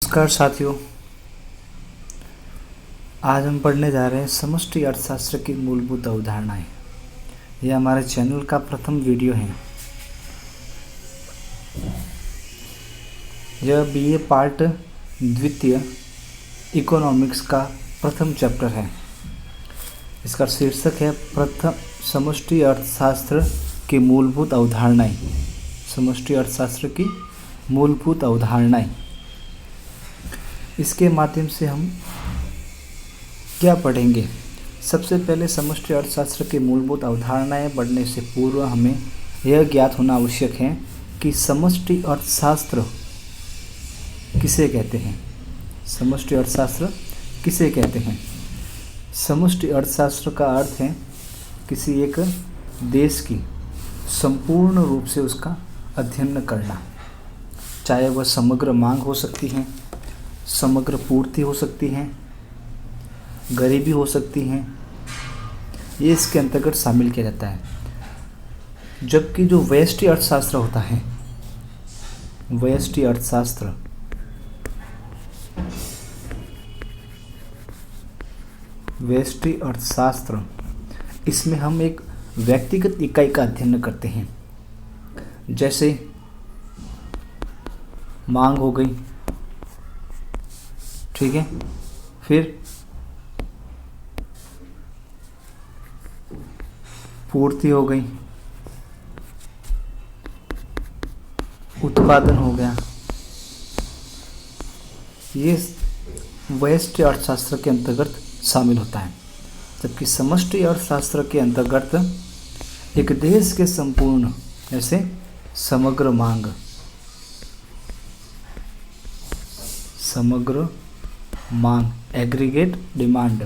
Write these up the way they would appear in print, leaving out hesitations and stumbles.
नमस्कार साथियों। आज हम पढ़ने जा रहे हैं समष्टि अर्थशास्त्र की मूलभूत अवधारणाएं। यह हमारे चैनल का प्रथम वीडियो है। यह बीए पार्ट द्वितीय इकोनॉमिक्स का प्रथम चैप्टर है। इसका शीर्षक है प्रथम समष्टि अर्थशास्त्र की मूलभूत अवधारणाएं। समष्टि अर्थशास्त्र की मूलभूत अवधारणाएं। इसके माध्यम से हम क्या पढ़ेंगे? सबसे पहले समष्टि अर्थशास्त्र की मूलभूत अवधारणाएं पढ़ने से पूर्व हमें यह ज्ञात होना आवश्यक है कि समष्टि अर्थशास्त्र किसे कहते हैं। समष्टि अर्थशास्त्र किसे कहते हैं? समष्टि अर्थशास्त्र का अर्थ है किसी एक देश की संपूर्ण रूप से उसका अध्ययन करना, चाहे वह समग्र मांग हो सकती है, समग्र पूर्ति हो सकती है, गरीबी हो सकती है, ये इसके अंतर्गत शामिल किया जाता है। जबकि जो व्यष्टि अर्थशास्त्र होता है, व्यष्टि अर्थशास्त्र व्यष्टि अर्थशास्त्र इसमें हम एक व्यक्तिगत इकाई का अध्ययन करते हैं। जैसे मांग हो गई, ठीक है, फिर पूर्ति हो गई, उत्पादन हो गया। ये व्यष्टि अर्थशास्त्र के अंतर्गत शामिल होता है। जबकि समष्टि अर्थशास्त्र के अंतर्गत एक देश के संपूर्ण, जैसे समग्र मांग, समग्र मांग, एग्रीगेट डिमांड,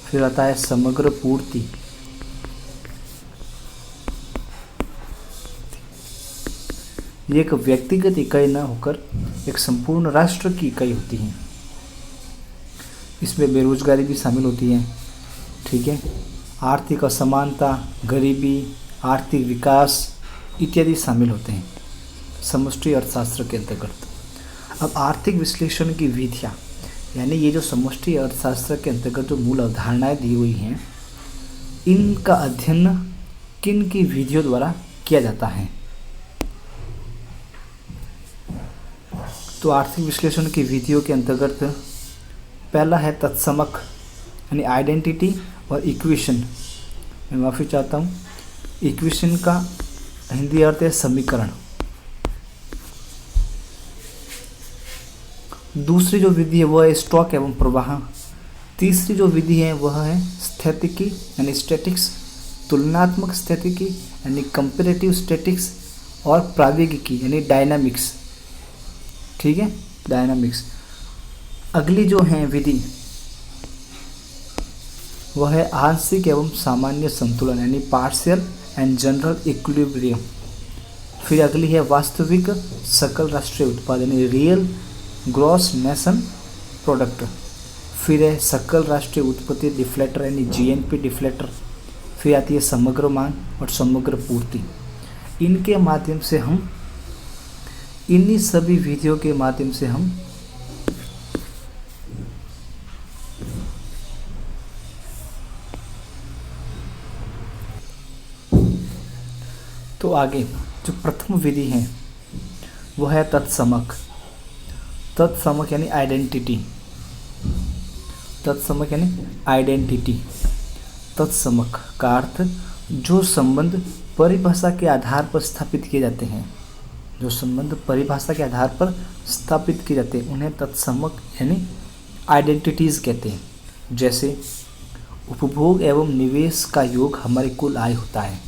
फिर आता है समग्र पूर्ति, ये एक व्यक्तिगत इकाई न होकर एक संपूर्ण राष्ट्र की इकाई होती है। इसमें बेरोजगारी भी शामिल होती है, ठीक है, आर्थिक असमानता, गरीबी, आर्थिक विकास इत्यादि शामिल होते हैं समष्टि अर्थशास्त्र के अंतर्गत। अब आर्थिक विश्लेषण की विधियाँ, यानी ये जो समष्टि अर्थशास्त्र के अंतर्गत जो मूल अवधारणाएं दी हुई हैं, इनका अध्ययन किन की विधियों द्वारा किया जाता है? तो आर्थिक विश्लेषण की विधियों के अंतर्गत पहला है तत्समक, यानी आइडेंटिटी और इक्वेशन। मैं माफ़ी चाहता हूँ, इक्वेशन का हिंदी अर्थ है समीकरण। दूसरी जो विधि है वह है स्टॉक एवं प्रवाह। तीसरी जो विधि है वह है स्थैतिकी यानी स्टैटिक्स, तुलनात्मक स्थैतिकी यानी कंपैरेटिव स्टैटिक्स, और प्रावेगिकी यानी डायनामिक्स, ठीक है, डायनामिक्स। अगली जो है विधि वह है आंशिक एवं सामान्य संतुलन, यानी पार्शियल एंड जनरल इक्विलिब्रियम। फिर अगली है वास्तविक सकल राष्ट्रीय उत्पादन, यानी रियल ग्रॉस नेशन प्रोडक्ट। फिर है सकल राष्ट्रीय उत्पत्ति डिफ्लेटर, यानी जीएनपी डिफ्लेटर। फिर आती है समग्र मांग और समग्र पूर्ति। इनके माध्यम से हम, इन्हीं सभी विधियों के माध्यम से हम तो आगे जो प्रथम विधि है वह है तत्समक। तत्समक यानी आइडेंटिटी, तत्समक यानी आइडेंटिटी। तत्समक का अर्थ जो संबंध परिभाषा के आधार पर स्थापित किए जाते हैं, जो संबंध परिभाषा के आधार पर स्थापित किए जाते हैं उन्हें तत्समक यानी आइडेंटिटीज कहते हैं। जैसे उपभोग एवं निवेश का योग हमारी कुल आय होता है,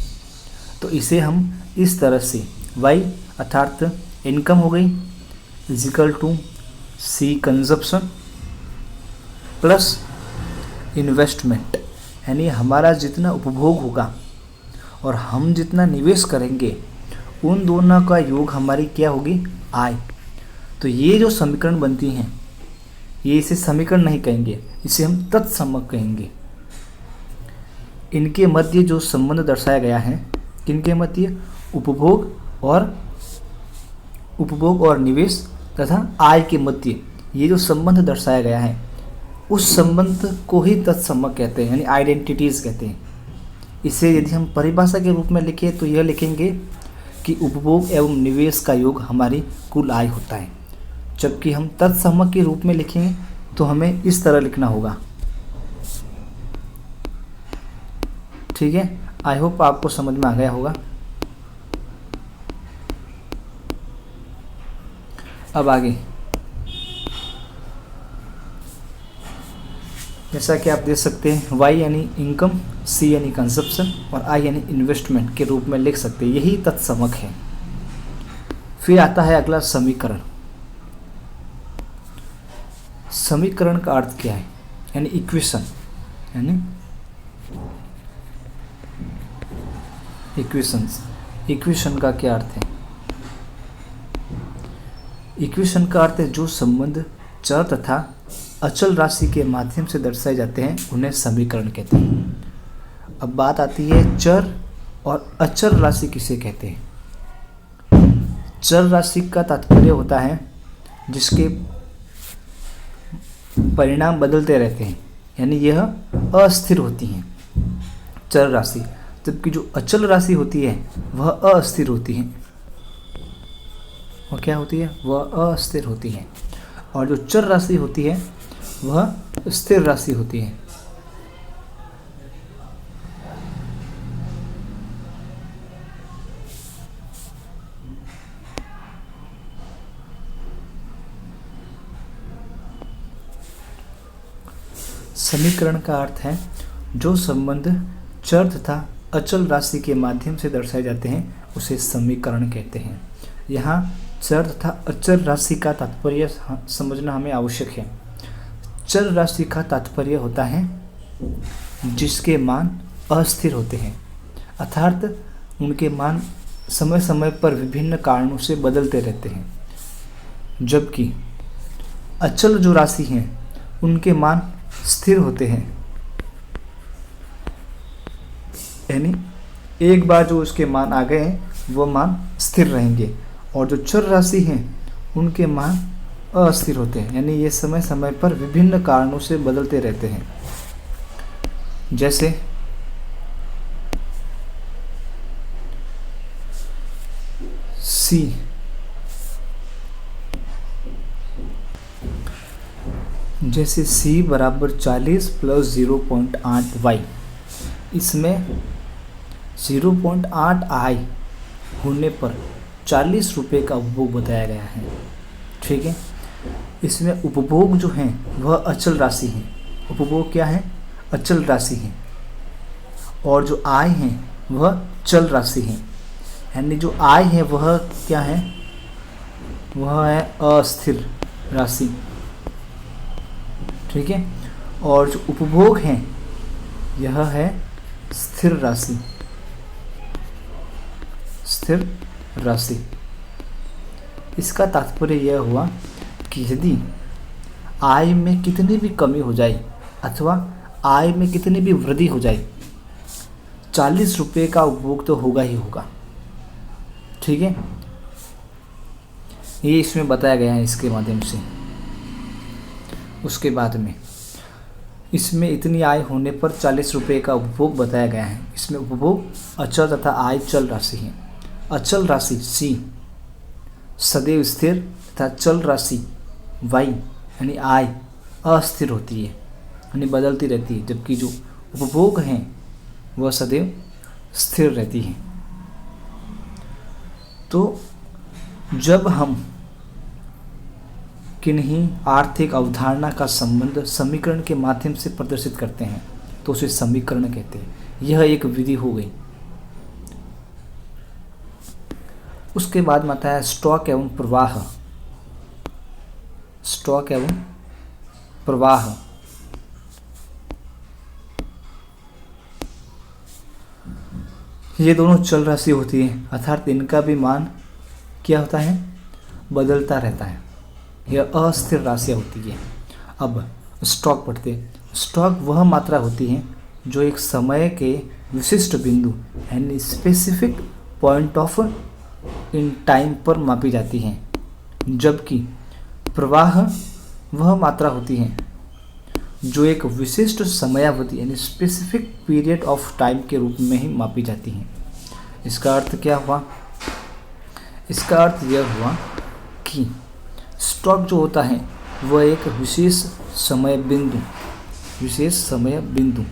तो इसे हम इस तरह से वाई अर्थात इनकम हो गई equal to C consumption plus investment, यानी हमारा जितना उपभोग होगा और हम जितना निवेश करेंगे उन दोनों का योग हमारी क्या होगी? आय। तो ये जो समीकरण बनती हैं, ये इसे समीकरण नहीं कहेंगे, इसे हम तत्समक कहेंगे। इनके मध्य जो संबंध दर्शाया गया है, किनके मध्य? उपभोग और निवेश तथा आय के मध्य ये जो संबंध दर्शाया गया है उस संबंध को ही तत्समक कहते हैं, यानी आइडेंटिटीज कहते हैं। इसे यदि हम परिभाषा के रूप में लिखें तो यह लिखेंगे कि उपभोग एवं निवेश का योग हमारी कुल आय होता है। जबकि हम तत्समक के रूप में लिखेंगे तो हमें इस तरह लिखना होगा। ठीक है, आई होप आपको समझ में आ गया होगा। अब आगे जैसा कि आप देख सकते हैं Y यानी इनकम, C यानी कंजप्शन और I यानी इन्वेस्टमेंट के रूप में लिख सकते हैं। यही तत्समक है। फिर आता है अगला समीकरण। समीकरण का अर्थ क्या है, यानी इक्वेशन, यानी इक्वेशंस। इक्वेशन का क्या अर्थ है? इक्वेशन का अर्थ है जो संबंध चर तथा अचल राशि के माध्यम से दर्शाए जाते हैं उन्हें समीकरण कहते हैं। अब बात आती है चर और अचल राशि किसे कहते हैं। चर राशि का तात्पर्य होता है जिसके परिणाम बदलते रहते हैं, यानी यह अस्थिर होती हैं चर राशि, जबकि जो अचल राशि होती है वह अस्थिर होती है। वह क्या होती है? वह अस्थिर होती है। और जो चर राशि होती है वह स्थिर राशि होती है। समीकरण का अर्थ है जो संबंध चर तथा अचल राशि के माध्यम से दर्शाए जाते हैं उसे समीकरण कहते हैं। यहाँ चर तथा अचल राशि का तात्पर्य समझना हमें आवश्यक है। चर राशि का तात्पर्य होता है जिसके मान अस्थिर होते हैं, अर्थात उनके मान समय समय पर विभिन्न कारणों से बदलते रहते हैं। जबकि अचल जो राशि हैं उनके मान स्थिर होते हैं, यानी एक बार जो उसके मान आ गए हैं वो मान स्थिर रहेंगे। और जो चर राशि हैं उनके मान अस्थिर होते हैं, यानी ये समय समय पर विभिन्न कारणों से बदलते रहते हैं। जैसे C बराबर 40 प्लस 0.8 y, इसमें 0.8 I होने पर 40 रुपये का उपभोग बताया गया है। ठीक है, इसमें उपभोग जो है वह अचल राशि है। उपभोग क्या है? अचल राशि है। और जो आय है वह चल राशि है, यानी जो आय है वह क्या है? वह है अस्थिर राशि। ठीक है, और जो उपभोग है यह है स्थिर राशि। स्थिर राशि। इसका तात्पर्य यह हुआ कि यदि आय में कितनी भी कमी हो जाए अथवा आय में कितनी भी वृद्धि हो जाए, 40 रुपये का उपभोग तो होगा ही होगा। ठीक है, ये इसमें बताया गया है इसके माध्यम से। उसके बाद में इसमें इतनी आय होने पर 40 रुपये का उपभोग बताया गया है। इसमें उपभोग अचल तथा आय चल राशि है। अचल राशि C सदैव स्थिर तथा चल राशि Y यानी आय अस्थिर होती है, यानी बदलती रहती है, जबकि जो उपभोग हैं वह सदैव स्थिर रहती है। तो जब हम किन्हीं आर्थिक अवधारणा का संबंध समीकरण के माध्यम से प्रदर्शित करते हैं तो उसे समीकरण कहते हैं। यह एक विधि हो गई। उसके बाद में आता है स्टॉक एवं प्रवाह। स्टॉक एवं प्रवाह। ये दोनों चल राशि होती है, अर्थात इनका भी मान क्या होता है? बदलता रहता है। यह अस्थिर राशियाँ होती है। अब स्टॉक पढ़ते हैं। स्टॉक वह मात्रा होती है जो एक समय के विशिष्ट बिंदु यानी specific point of in time पर मापी जाती हैं, जबकि प्रवाह वह मात्रा होती है जो एक विशिष्ट समयावधि यानी स्पेसिफिक पीरियड ऑफ टाइम के रूप में ही मापी जाती है। इसका अर्थ क्या हुआ? इसका अर्थ यह हुआ कि स्टॉक जो होता है वह एक विशेष समय बिंदु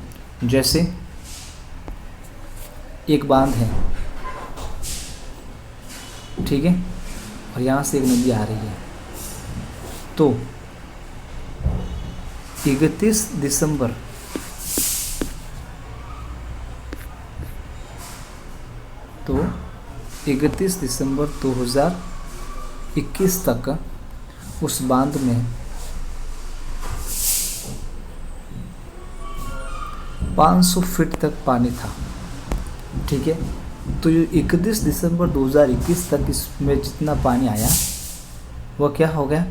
जैसे एक बांध है, ठीक है, और यहाँ से एक नदी आ रही है, तो 31 दिसंबर तो 31 दिसंबर 2021 तक उस बांध में 500 फीट तक पानी था, ठीक है। तो ये 31 दिसंबर 2021 तक इसमें जितना पानी आया वह क्या हो गया?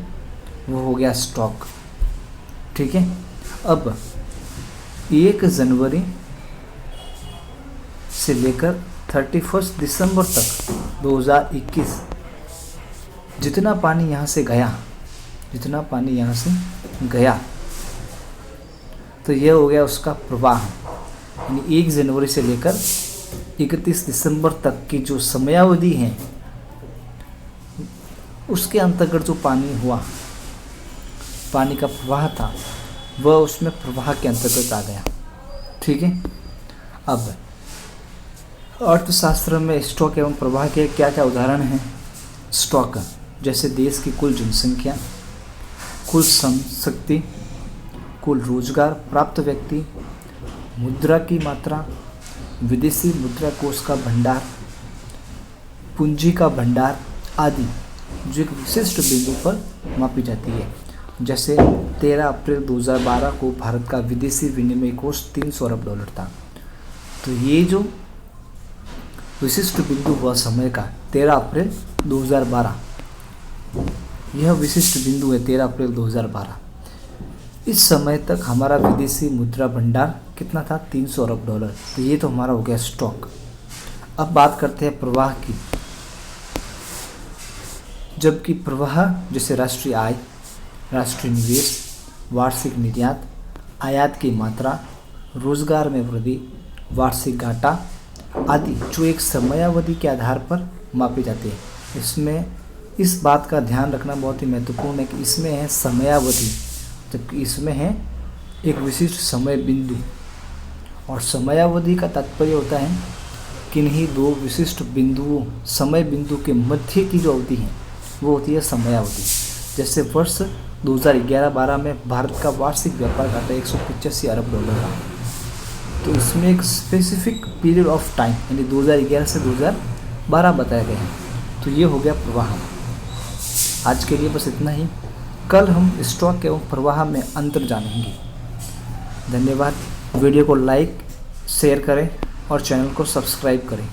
वो हो गया स्टॉक, ठीक है। अब 1 जनवरी से लेकर 31 दिसंबर तक 2021 जितना पानी यहाँ से गया तो यह हो गया उसका प्रवाह। यानी 1 जनवरी से लेकर 31 दिसंबर तक की जो समयावधि है उसके अंतर्गत जो पानी का प्रवाह था वह उसमें प्रवाह के अंतर्गत आ गया, ठीक है। अब अर्थशास्त्र में स्टॉक एवं प्रवाह के क्या क्या उदाहरण हैं? स्टॉक जैसे देश की कुल जनसंख्या, कुल श्रम शक्ति, कुल रोजगार प्राप्त व्यक्ति, मुद्रा की मात्रा, विदेशी मुद्रा कोष का भंडार, पूंजी का भंडार आदि जो एक विशिष्ट बिंदु पर मापी जाती है। जैसे 13 अप्रैल 2012 को भारत का विदेशी विनिमय कोष 300 अरब डॉलर था। तो ये जो विशिष्ट बिंदु हुआ समय का 13 अप्रैल 2012, यह विशिष्ट बिंदु है 13 अप्रैल 2012। इस समय तक हमारा विदेशी मुद्रा भंडार कितना था? 300 अरब डॉलर। तो ये तो हमारा हो गया स्टॉक। अब बात करते हैं प्रवाह की। जबकि प्रवाह जैसे राष्ट्रीय आय, राष्ट्रीय निवेश, वार्षिक निर्यात, आयात की मात्रा, रोजगार में वृद्धि, वार्षिक घाटा आदि जो एक समयावधि के आधार पर मापे जाते हैं। इसमें इस बात का ध्यान रखना बहुत ही महत्वपूर्ण है कि इसमें है समयावधि, जबकि इसमें है एक विशिष्ट समय बिंदु। और समयावधि का तात्पर्य होता है किन्हीं दो विशिष्ट बिंदुओं, समय बिंदु के मध्य की जो अवधि है वो होती है समयावधि। जैसे वर्ष 2011-12 में भारत का वार्षिक व्यापार घाटा 185 अरब डॉलर था। तो इसमें एक स्पेसिफिक पीरियड ऑफ टाइम यानी 2011 से 2012 बताया गया है। तो ये हो गया प्रवाह। आज के लिए बस इतना ही। कल हम स्टॉक एवं प्रवाह में अंतर जानेंगे। धन्यवाद। वीडियो को लाइक शेयर करें और चैनल को सब्सक्राइब करें।